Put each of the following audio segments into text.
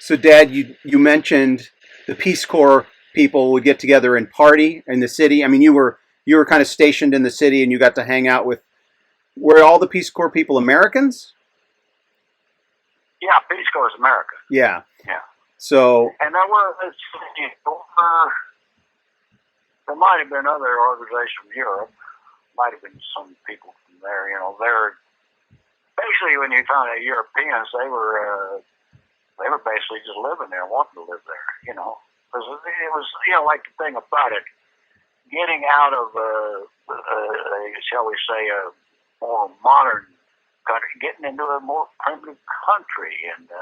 So, Dad, you mentioned the Peace Corps people would get together and party in the city. I mean, you were kind of stationed in the city, and you got to hang out with. Were all the Peace Corps people Americans? Yeah, Peace Corps is America. Yeah. Yeah. So. And there might have been other organizations from Europe. Might have been some people from there. You know, they're basically when you found out Europeans, they were basically just living there, wanting to live there. You know, because it was like the thing about it, getting out of shall we say a more modern country, getting into a more primitive country, and it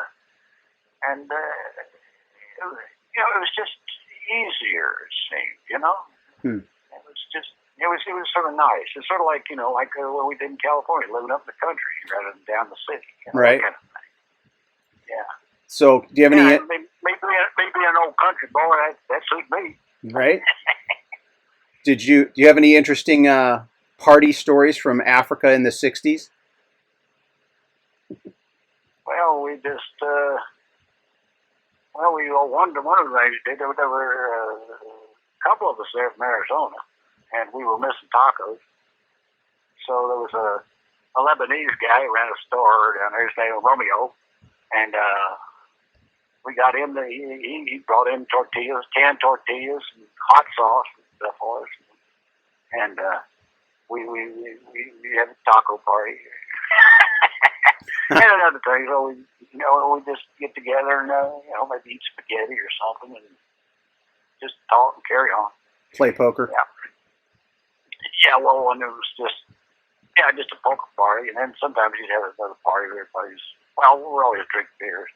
was just easier. It seemed, it was just. It was sort of nice. It's sort of like what we did in California, living up in the country rather than down the city. Right. That kind of thing. Yeah. So, do you have any? Maybe an old country boy that suits me. Right. Do you have any interesting party stories from Africa in the '60s? Well, we just one of the things we did. There were a couple of us there from Arizona. And we were missing tacos. So there was a Lebanese guy who ran a store down there. His name was Romeo. And we got him. He brought in tortillas, canned tortillas, and hot sauce and stuff for us. And we had a taco party. And another thing, so we just get together and maybe eat spaghetti or something and just talk and carry on. Play poker. Yeah. Yeah, well, when it was just a poker party, and then sometimes you'd have another party where everybody's, we're always drinking beers.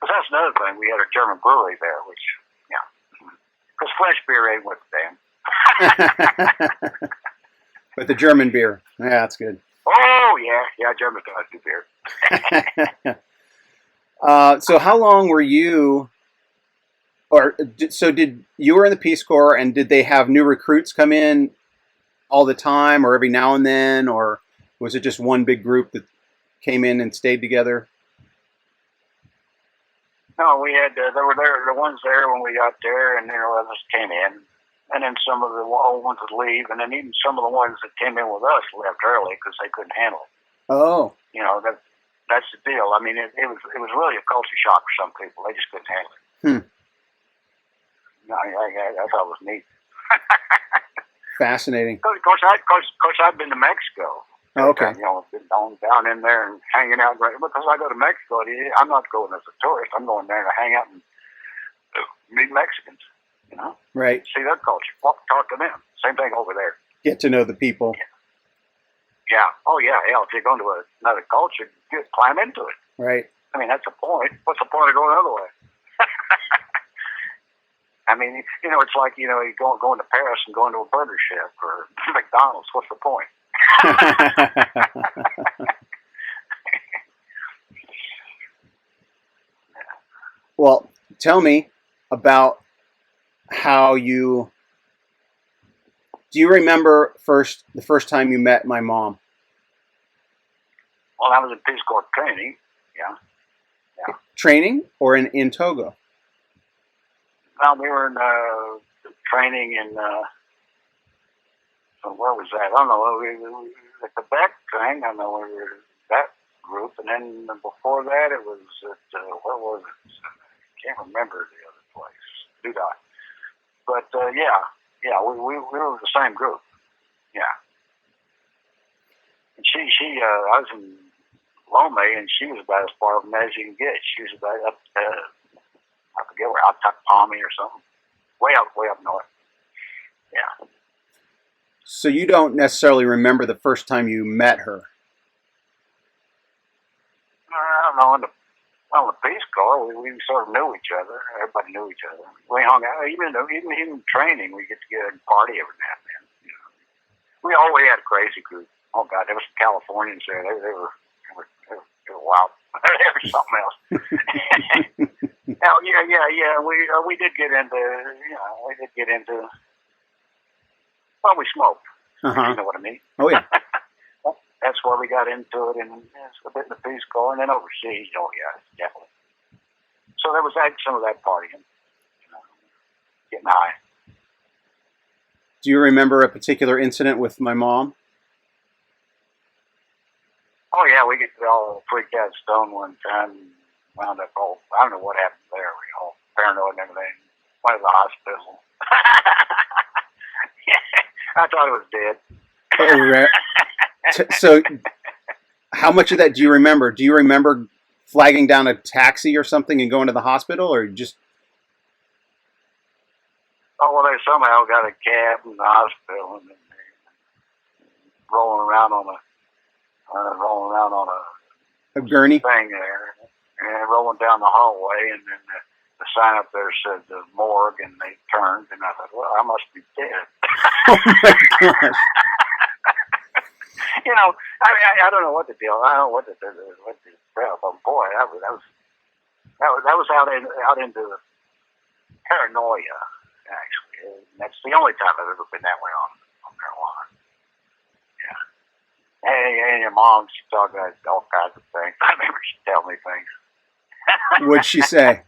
But that's another thing. We had a German brewery there, which, because French beer ain't with them. But the German beer, yeah, that's good. Oh, yeah, German guys do beer. So how long were you, did you were in the Peace Corps, and did they have new recruits come in all the time or every now and then, or was it just one big group that came in and stayed together? No, we had there were the ones there when we got there, and others came in, and then some of the old ones would leave, and then even some of the ones that came in with us left early because they couldn't handle it. Oh, that's the deal. I mean, it was really a culture shock for some people. They just couldn't handle it. I thought it was neat. Fascinating. Of course, I've been to Mexico. Oh, okay. Been down in there and hanging out. Because I go to Mexico, I'm not going as a tourist. I'm going there to hang out and meet Mexicans. Right. See their culture. Talk to them. Same thing over there. Get to know the people. Yeah. Oh, yeah. If you're going to another culture, climb into it. Right. I mean, that's the point. What's the point of going the other way? I mean, it's like, you going to Paris and going to a burger chef or McDonald's. What's the point? Well, tell me about how do you remember the first time you met my mom? Well, I was in Peace Corps training. Yeah. Training or in Togo? Well, we were in training in, where was that? I don't know. The Quebec thing, I know we were that group. And then before that, it was at, where was it? I can't remember the other place. Dudot. But, we were the same group. Yeah. And I was in Lome, and she was about as far from as you can get. She was about up, I forget where, out Palmy or something. Way up north. Yeah. So you don't necessarily remember the first time you met her? I don't know. In the Peace Corps, we sort of knew each other. Everybody knew each other. We hung out. Even training, we get together and party every now and then. We always had a crazy group. Oh, God, there was some Californians there. They were wild. They were something else. Yeah. We did get into. Well, we smoked. Uh-huh. You know what I mean? Oh, yeah. That's where we got into it, and a bit in the Peace Corps, and then overseas. Oh, yeah, definitely. So there was some of that partying, getting high. Do you remember a particular incident with my mom? Oh yeah, we get all freaked out stoned one time. Wound up all, I don't know what happened there. We all paranoid and everything. Went to the hospital. I thought it was dead. So, how much of that do you remember? Do you remember flagging down a taxi or something and going to the hospital, or just? Oh well, they somehow got a cab in the hospital and then rolling around on A gurney? thing there, and rolling down the hallway, and then the sign up there said the morgue, and they turned, and I thought, well, I must be dead. Oh my gosh! You know, I don't know what the deal. I don't know what the boy, that was out into paranoia. Actually, and that's the only time I've ever been that way on marijuana. Yeah, and your mom, she talked about all kinds of things. I remember she tell me things. What'd she say?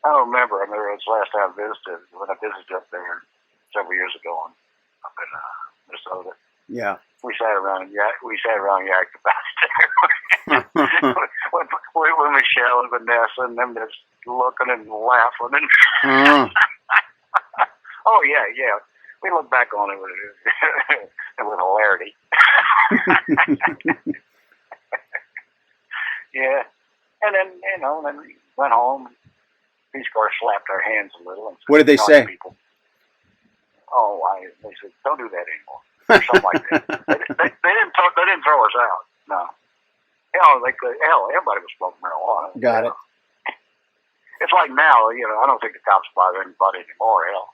I don't remember. I remember it was the last time when I visited up there several years ago up in Minnesota. Yeah. We sat around and yacked about it. With Michelle and Vanessa and them just looking and laughing and oh yeah. We look back on it with hilarity. Yeah. And then then we went home. Peace Corps slapped our hands a little. And What did they say? People. Oh, they said, don't do that anymore. Or something like that. They didn't throw us out. No. Hell, everybody was smoking marijuana. Got it. It's like now, I don't think the cops bother anybody anymore. Hell.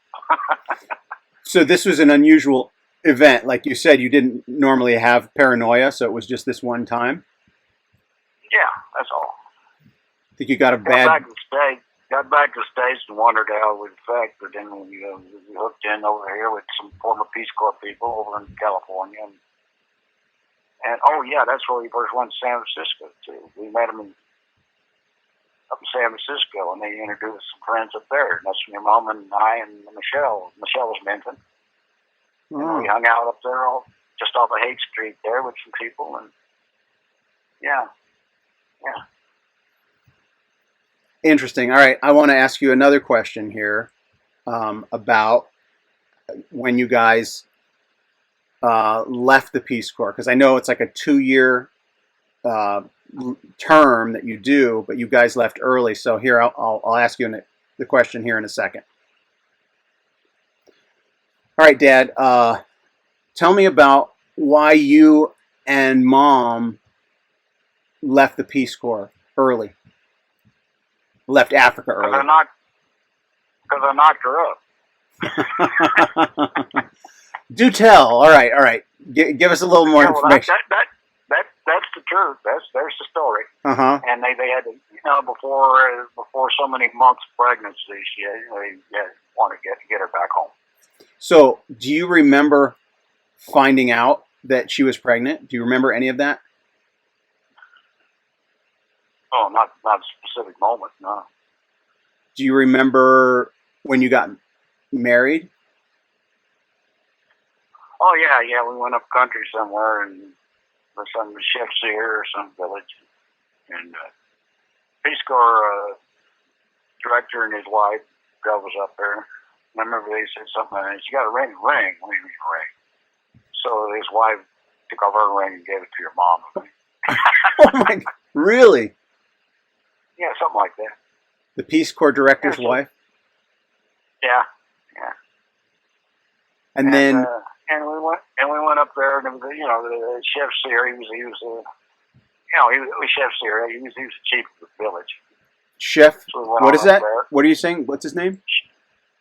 So this was an unusual event. Like you said, you didn't normally have paranoia, so it was just this one time? Yeah, that's all. I think you got a bad... Got back to the States and wandered out with the fact that then we hooked in over here with some former Peace Corps people over in California. And oh yeah, that's where we first went to San Francisco too. We met them up in San Francisco, and they introduced some friends up there. And that's when your mom and I and Michelle was mentioned. And we hung out up there just off of Haight Street there with some people. And yeah. Interesting. All right. I want to ask you another question here about when you guys left the Peace Corps, because I know it's like a 2-year term that you do, but you guys left early. So here, I'll ask you the question here in a second. All right, Dad, tell me about why you and Mom left the Peace Corps early. Left Africa early. Because I knocked her up. Do tell. All right. Give us a little more information. That's the truth. There's the story. And they had to, before so many months of pregnancy, they want to get her back home. So, do you remember finding out that she was pregnant? Do you remember any of that? Oh, not a specific moment, no. Do you remember when you got married? Oh, yeah. We went up country somewhere, and some chefs here or some village. And Peace Corps director and his wife drove us up there. I remember they said something, and she got a ring. What do you mean ring? So his wife took off her ring and gave it to your mom. Oh, my God. Really? Yeah, something like that. The Peace Corps director's wife? Yeah. And then... and we went up there, and it was, the chef here, he was chef here, he was the chief of the village. Chef? So what is that? There. What are you saying? What's his name?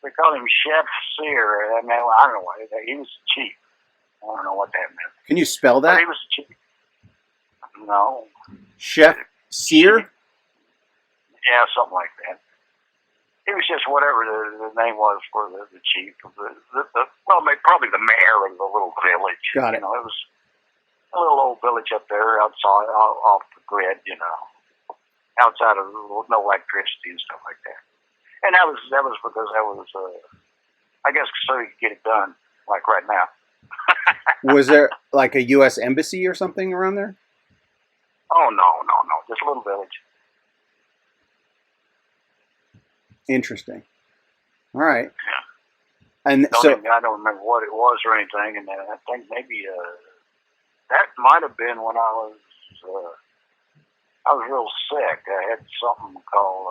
They called him Chef Sear. I don't know what, he was the chief. I don't know what that meant. Can you spell that? But he was the chief. No. Chef Sear? Yeah, something like that. He was just whatever the name was for the chief of probably the mayor of the little village. Got it. It was a little old village up there outside, off the grid, outside of no electricity and stuff like that. And that was because that was, I guess, so you could get it done, like right now. Was there like a U.S. embassy or something around there? Oh, no. Just a little village. Interesting. All right. Yeah. And I don't remember what it was or anything, and I think maybe that might have been when I was real sick. I had something called,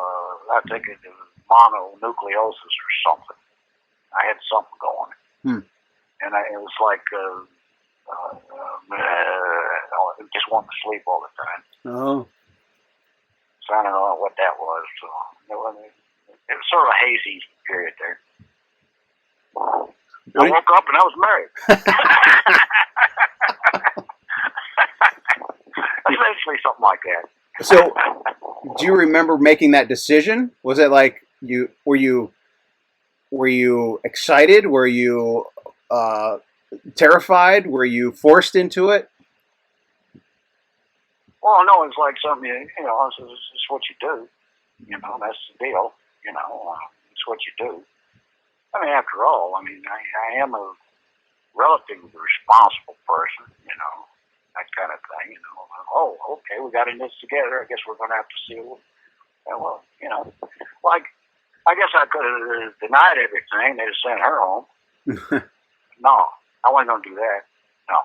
I think it was mononucleosis or something. I had something going. And it was like, I just wanted to sleep all the time. Oh. So I don't know what that was. So it was sort of a hazy period there. I woke up and I was married. Essentially something like that. So, do you remember making that decision? Was it like were you excited? Were you terrified? Were you forced into it? Well, no, it's like something, it's what you do. That's the deal. It's what you do. I mean, after all, I am a relatively responsible person, that kind of thing. Oh, okay, we got in this together. I guess we're going to have to see. Well, like, I guess I could have denied everything. They'd have sent her home. No, I wasn't going to do that. No.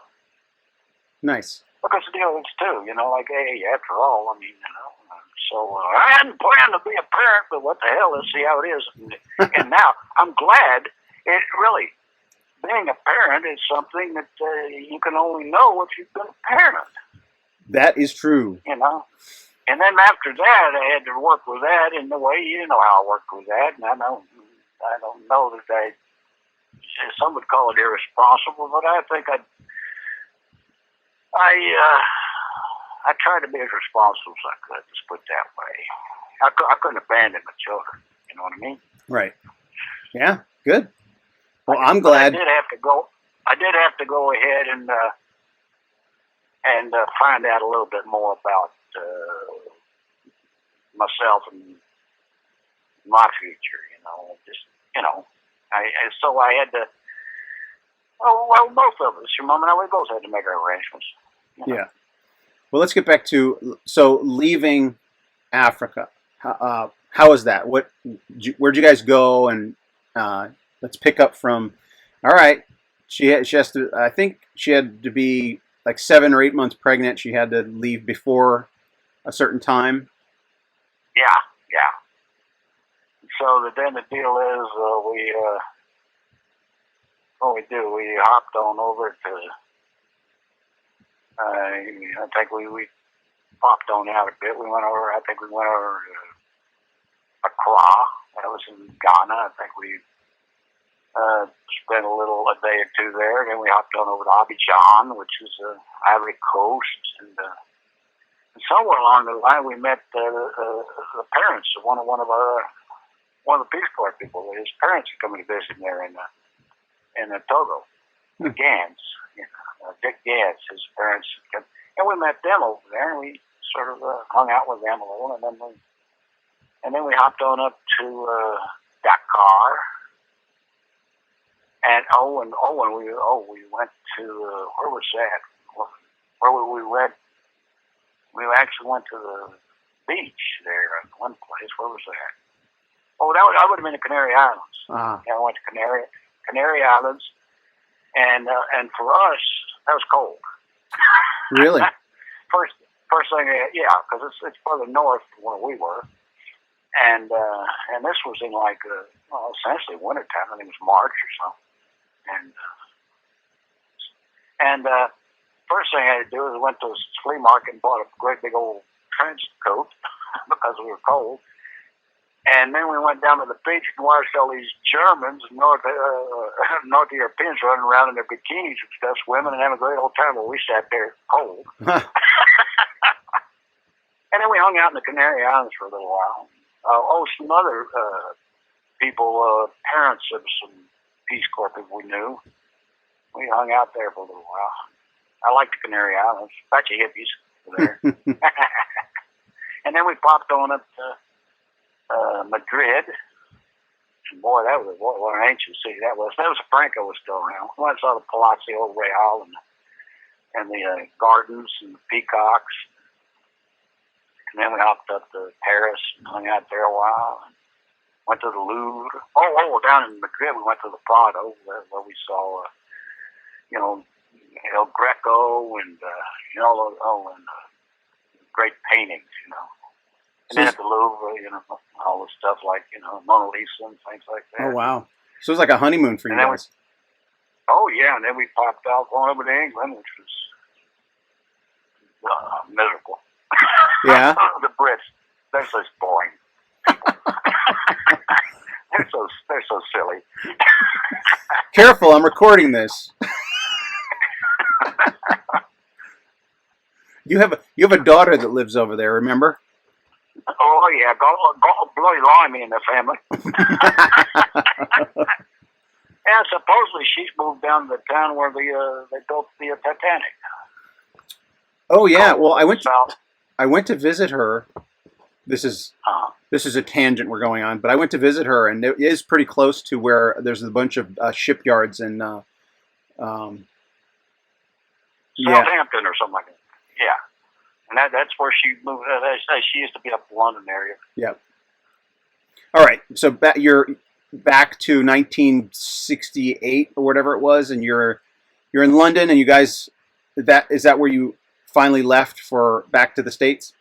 Nice. Because the deal is too, like, hey, after all, so I hadn't planned to be a parent, but what the hell, let's see how it is. And now, I'm glad, being a parent is something that you can only know if you've been a parent. That is true. And then after that, I had to work with that in the way, how I worked with that, and I don't know that some would call it irresponsible, but I think I tried to be as responsible as I could, just put it that way. I couldn't abandon my children, you know what I mean? Right. Yeah, good. Well, I'm glad. I did have to go ahead and find out a little bit more about myself and my future, so I had to, both of us, your mom and I, we both had to make our arrangements. Yeah. Well, let's get back to, leaving Africa. How was that? Where'd you guys go? And let's pick up from, all right, she has to, I think she had to be like 7 or 8 months pregnant. She had to leave before a certain time. Yeah. So then the deal is, we hopped on over to, I think we popped on out a bit. We went over to Accra. That was in Ghana. I think we spent a day or two there. Then we hopped on over to Abidjan, which is Ivory Coast. And somewhere along the line, we met the parents of one of the Peace Corps people. His parents had come to visit there in Togo. The Gans, Dick Gans, his parents had come, and we met them over there, and we sort of hung out with them a little, and then we hopped on up to Dakar, and we went to where was that? We actually went to the beach there in one place. Where was that? Oh, that would have been the Canary Islands. Yeah, I went to Canary Islands, and for us that was cold. Really? First thing, yeah, because it's further north from where we were, and this was in like essentially wintertime. I think it was March or something, and first thing I had to do is I went to a flea market and bought a great big old trench coat because we were cold. And then we went down to the beach and watched all these Germans, North Europeans running around in their bikinis and stuff, swimming and having a great old time while we sat there cold. And then we hung out in the Canary Islands for a little while. Some other people, parents of some Peace Corps people we knew. We hung out there for a little while. I like the Canary Islands. Bunch of hippies were there. And then we popped on up to Madrid. And boy, that was what an ancient city that was. That was Franco was still around. We went and saw the Palazzo Real and the gardens and the peacocks. And then we hopped up to Paris and hung out there a while. And went to the Louvre. Down in Madrid, we went to the Prado where we saw, El Greco and great paintings, And then at the Louvre, all the stuff like, Mona Lisa and things like that. Oh, wow. So it was like a honeymoon for you guys. And then we popped out going over to England, which was miserable. Yeah? The Brits, they're so boring. they're so silly. Careful, I'm recording this. You have a daughter that lives over there, remember? Oh yeah, go bloody limey in the family. And supposedly she's moved down to the town where they built the Titanic. Oh yeah, well I went to visit her. This is a tangent we're going on, but I went to visit her, and it is pretty close to where there's a bunch of shipyards and Southampton or something like that. Yeah, and that's where she moved. She used to be up in the London area. Yeah. All right, so you're back to 1968 or whatever it was, and you're in London, and you guys is that where you finally left for back to the States?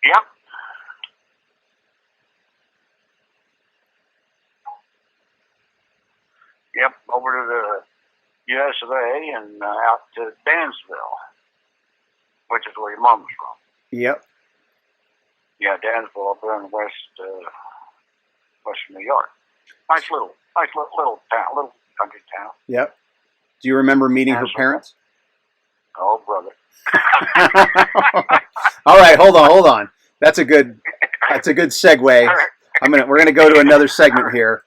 Yep. Yep, over to the US of A and out to Dansville, which is where your mom's from. Yep. Yeah, Dansville up there in western New York. Nice little town, little country town. Yep. Do you remember meeting her parents? Oh, brother. All right, hold on. That's a good segue. We're gonna go to another segment here.